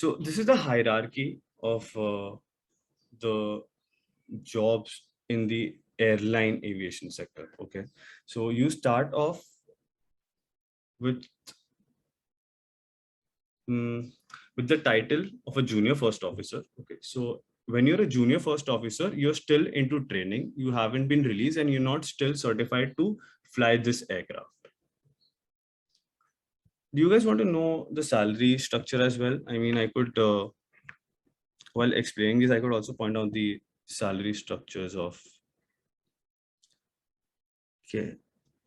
So this is the hierarchy of the jobs in the airline aviation sector. Okay, so you start off with mm, with the title of a junior first officer. Okay, so when you're a junior first officer, you're still into training. You haven't been released, and you're not still certified to fly this aircraft. Do you guys want to know the salary structure as well? I mean, I could, while explaining this, I could also point out the salary structures of. Okay,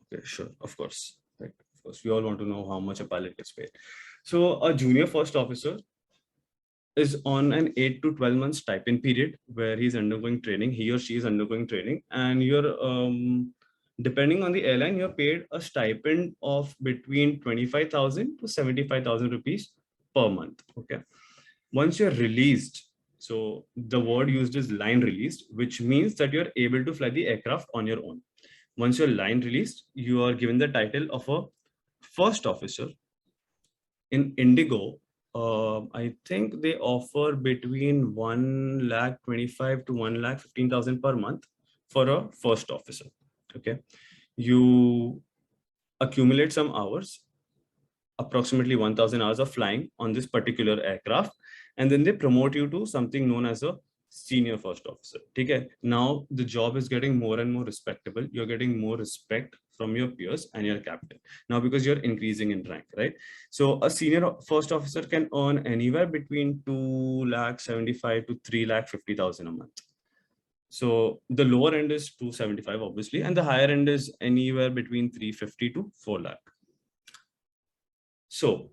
okay, sure, of course, right, of course, we all want to know how much a pilot gets paid. So a junior first officer is on an 8 to 12 months stipend period where he's undergoing training, he or she is undergoing training, and you're depending on the airline, you're paid a stipend of between 25,000 to 75,000 rupees per month. Okay, once you're released, so the word used is line released, which means that you're able to fly the aircraft on your own. Once you're line released, you are given the title of a first officer. In Indigo, I think they offer between 1,25,000 to 1,15,000 per month for a first officer. Okay, you accumulate some hours, approximately 1,000 hours of flying on this particular aircraft, and then they promote you to something known as a senior first officer. Okay, now the job is getting more and more respectable. You're getting more respect from your peers and your captain now because you're increasing in rank, right? So a senior first officer can earn anywhere between 2,75,000 to 3,50,000 a month. So the lower end is 275 obviously, and the higher end is anywhere between 350 to 4 lakh. So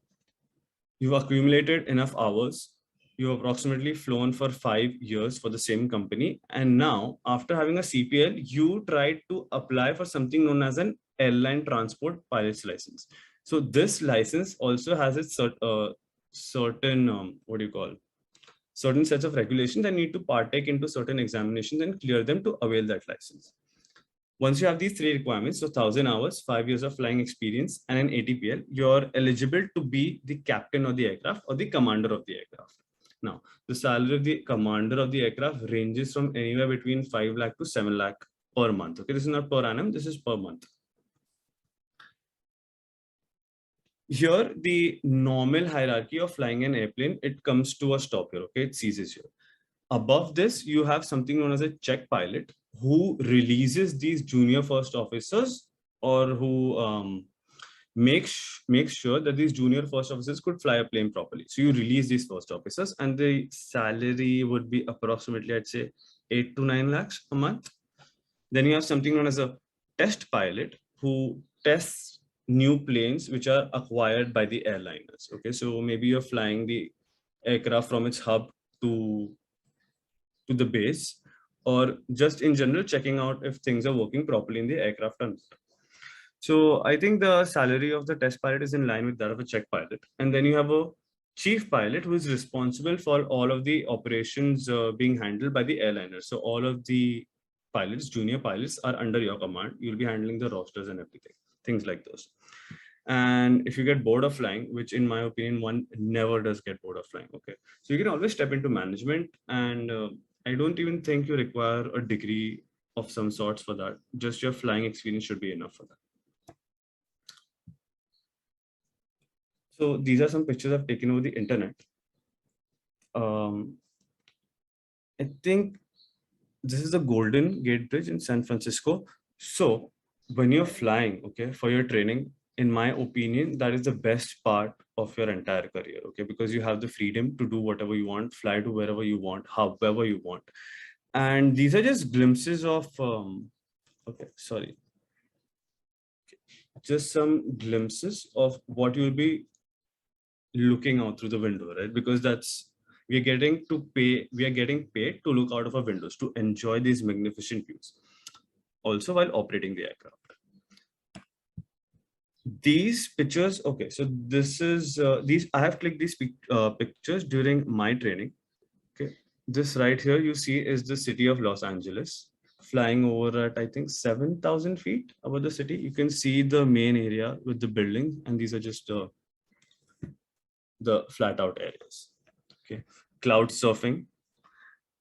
you've accumulated enough hours. You've approximately flown for 5 years for the same company. And now, after having a CPL, you tried to apply for something known as an airline transport pilot's license. So this license also has its certain, what do you call, certain sets of regulations that need to partake into certain examinations and clear them to avail that license. Once you have these three requirements, so 1,000 hours, 5 years of flying experience, and an ATPL, you're eligible to be the captain of the aircraft or the commander of the aircraft. Now, the salary of the commander of the aircraft ranges from anywhere between 5 lakh to 7 lakh per month. Okay, this is not per annum, this is per month. Here, the normal hierarchy of flying an airplane, it comes to a stop here, okay, it ceases here. Above this, you have something known as a check pilot who releases these junior first officers or who makes sure that these junior first officers could fly a plane properly. So you release these first officers and the salary would be approximately, I'd say, 8 to 9 lakhs a month. Then you have something known as a test pilot who tests new planes which are acquired by the airliners. Okay, so maybe you're flying the aircraft from its hub to the base, or just in general checking out if things are working properly in the aircraft or not. So I think the salary of the test pilot is in line with that of a check pilot. And then you have a chief pilot who is responsible for all of the operations being handled by the airliner. So all of the pilots, junior pilots, are under your command. You'll be handling the rosters and everything, things like those. And if you get bored of flying, which in my opinion, one never does get bored of flying. Okay, so you can always step into management, and I don't even think you require a degree of some sorts for that. Just your flying experience should be enough for that. So these are some pictures I've taken over the internet. I think this is the Golden Gate Bridge in San Francisco. So when you're flying, okay, for your training, in my opinion, that is the best part of your entire career, okay, because you have the freedom to do whatever you want, fly to wherever you want, however you want. And these are just glimpses of, okay, sorry, just some glimpses of what you'll be looking out through the window, right? Because that's, we are getting paid to look out of our windows, to enjoy these magnificent views, also while operating the aircraft. These pictures, okay, so this is these, I have clicked these pictures during my training. Okay, this right here you see is the city of Los Angeles, flying over at I think 7,000 feet above the city. You can see the main area with the buildings, and these are just the flat out areas. Okay, cloud surfing,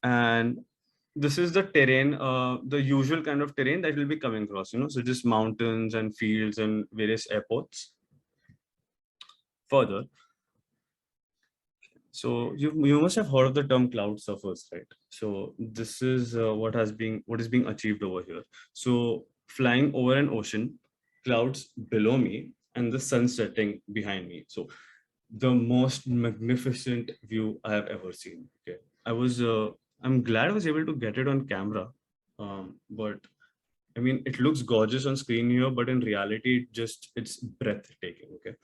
and this is the terrain, the usual kind of terrain that will be coming across, so just mountains and fields and various airports. Further, so you must have heard of the term cloud surfers, right? So this is what is being achieved over here. So flying over an ocean, clouds below me, and the sun setting behind me. So the most magnificent view I have ever seen. Okay, I'm glad I was able to get it on camera, but I mean, it looks gorgeous on screen here, but in reality, it's breathtaking. Okay,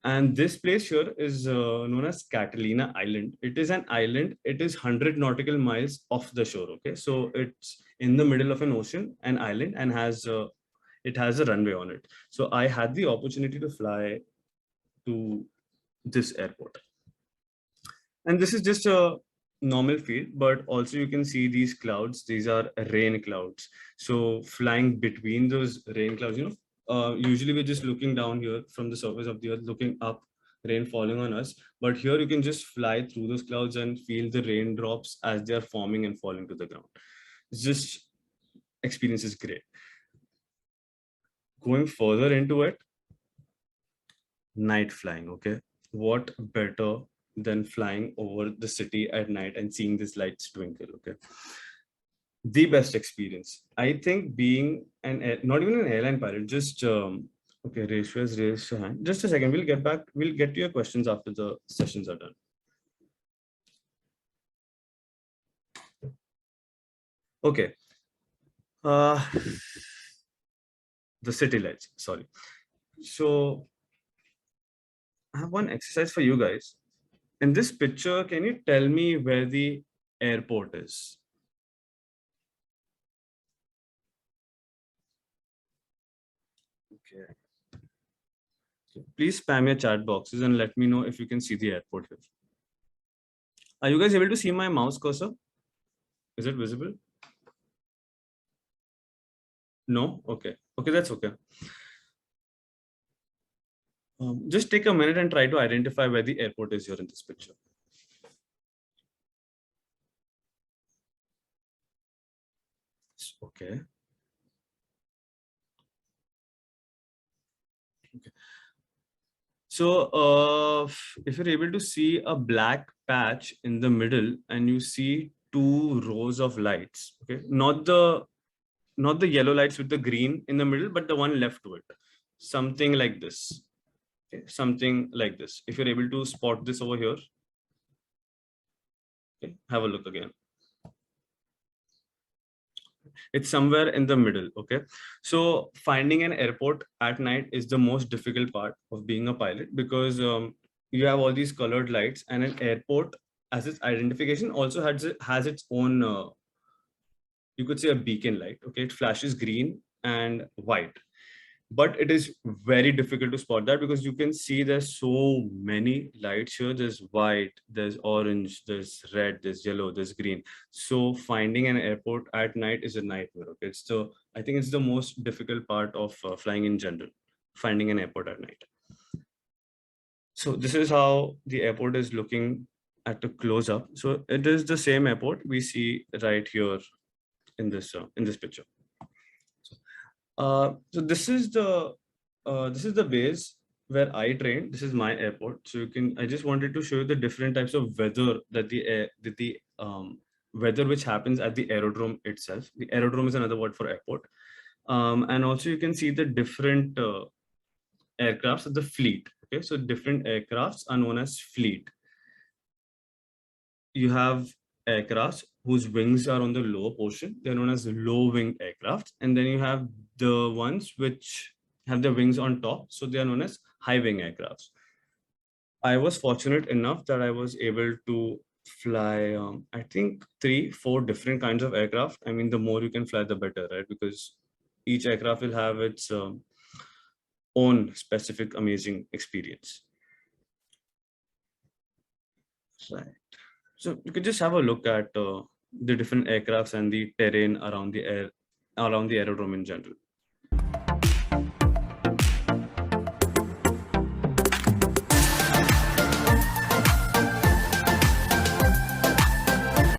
and this place here is known as Catalina Island. It is an island. It is 100 nautical miles off the shore. Okay, so it's in the middle of an ocean, an island, and it has a runway on it. So I had the opportunity to fly to this airport, and this is just a normal field, but also you can see these clouds. These are rain clouds. So flying between those rain clouds, usually we're just looking down here from the surface of the earth, looking up, rain falling on us. But here you can just fly through those clouds and feel the raindrops as they are forming and falling to the ground. It's just experience is great. Going further into it, night flying. Okay, what better than flying over the city at night and seeing these lights twinkle? Okay, the best experience, I think, being not even an airline pilot, just okay, Reshwa has raised her hand. Just a second, we'll get to your questions after the sessions are done. Okay, uh the city lights, sorry. So I have one exercise for you guys. In this picture, can you tell me where the airport is? Okay. Please spam your chat boxes and let me know if you can see the airport here. Are you guys able to see my mouse cursor? Is it visible? No? Okay. Okay, that's okay. Just take a minute and try to identify where the airport is here in this picture. Okay. Okay. So if you're able to see a black patch in the middle and you see two rows of lights, okay, not the yellow lights with the green in the middle, but the one left to it, something like this. Okay, something like this. If you're able to spot this over here, okay, have a look again. It's somewhere in the middle. Okay, so finding an airport at night is the most difficult part of being a pilot, because you have all these colored lights, and an airport as its identification also has its own you could say a beacon light. Okay, it flashes green and white, but it is very difficult to spot that, because you can see there's so many lights here. There's white, there's orange, there's red, there's yellow, there's green. So finding an airport at night is a nightmare. Okay, I think it's the most difficult part of flying in general, finding an airport at night. So this is how the airport is looking at a close up. So it is the same airport we see right here in this picture. So this is the base where I trained. This is my airport. So you can. I just wanted to show you the different types of weather that the weather which happens at the aerodrome itself. The aerodrome is another word for airport. And also you can see the different aircrafts of the fleet. Okay, so different aircrafts are known as fleet. You have aircrafts whose wings are on the lower portion. They're known as low wing aircraft. And then you have the ones which have the wings on top. So they are known as high wing aircrafts. I was fortunate enough that I was able to fly, I think 3, 4 different kinds of aircraft. I mean, the more you can fly, the better, right? Because each aircraft will have its own specific amazing experience. Right. So you could just have a look at the different aircrafts and the terrain around the aerodrome in general.